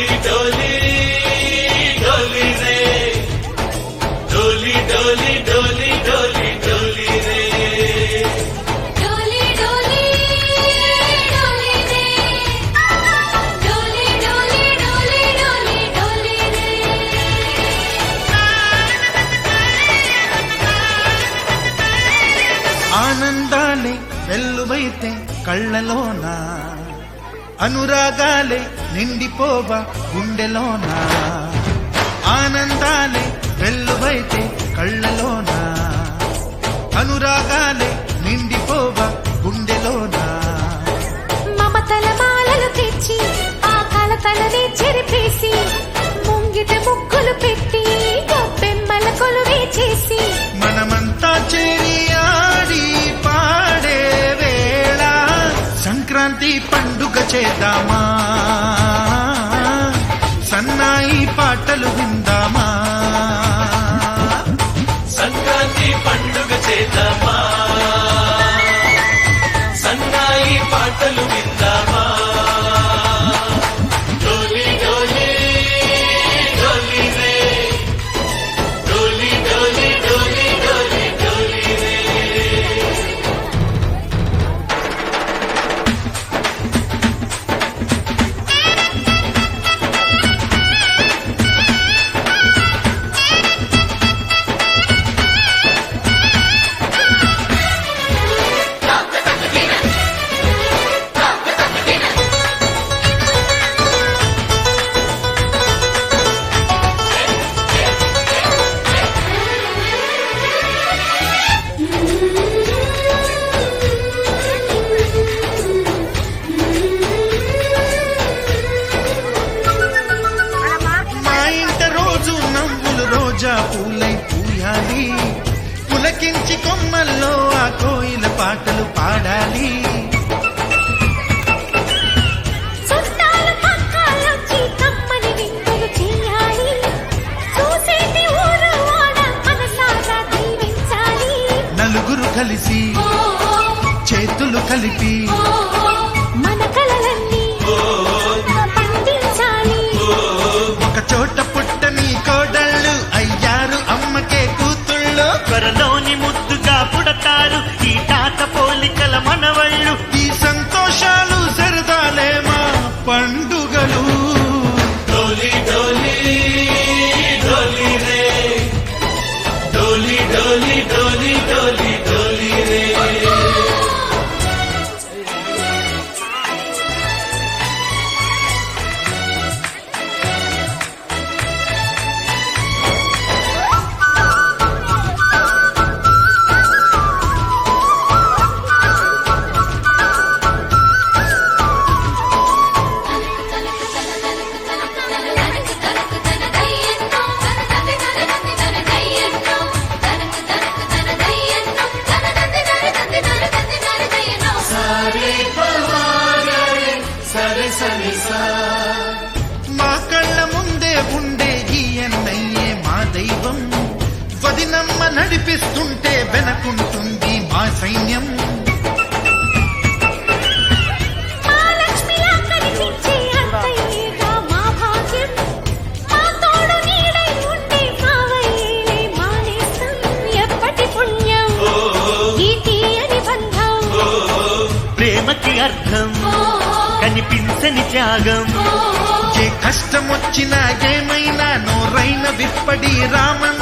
डोली डोली डोली रे डोली डोली डोली डोली डोली रे डोली डोली डोली रे डोली डोली डोली डोली डोली रे ఆనందాలే వెల్లువైతే కళ్ళలోన అనురాగాలే నిండిపోవ గుండెలోన ఆనందాలే వెల్లువైతే కళ్ళలోన అనురాగాలే నిండిపోవ గుండెలోన మమతల మాలలు తెచ్చి ఆ కలతలనే చెరిపేసి ముంగిట ముక్కులు పెట్టి గొప్పెమ్మల కొలువే చేసి మనమంతా చేరి ఆడి పాడే వేళ సంక్రాంతి పండుగ చేద్దామా సన్నాయి పాటలు విందామా సంక్రాంతి పండుగ చేద్దామా సన్నాయి పాటలు విందామా డోలి డోలి డోలి రే డోలి డోలి డోలి డోలి డోలి రే మా ఇంట రోజు నవ్వులు రోజా పూలై పూయాలి పులకించి కొమ్మల్లో ఆ కోయిల పాటలు పాడాలి చుట్టాలు పక్కాలొచ్చి కమ్మని విందులు చేయాలి చూసేటి ఊరు వాడ మనసారా దీవించాలి నలుగురు కలిసి చేతులు కలిపి మన కలలన్నీ పండించాలి ఒక చోట పుట్టని కోడళ్ళు అయ్యారు అమ్మకే కూతుళ్ళు త్వరలోని ముద్దుగా పుడతారు ఈ తాత పోలికల మనవళ్ళు ఈ సంతోషాలు సరదాలే మా పండుగలు डोली डोली डोली रे डोली डोली डोली डोली डोली रे సరే సరే సా మా కళ్ళ ముందే ఉండే ఈ అన్నయ్యే మా దైవం వదినమ్మ నడిపిస్తుంటే వెనకుంటుంది మా సైన్యం మహాలక్ష్మిలా కనిపించే అత్తయ్యేగా మా భాగ్యం మా తోడు నీడై ఉండే మావయ్యేలే మా నేస్తం ఎప్పటి పుణ్యం ఈ తీయని బంధం ప్రేమకి అర్థం కనిపించని త్యాగం ఏ కష్టం వచ్చినా ఏమైనా నోరైన విప్పడి రామన్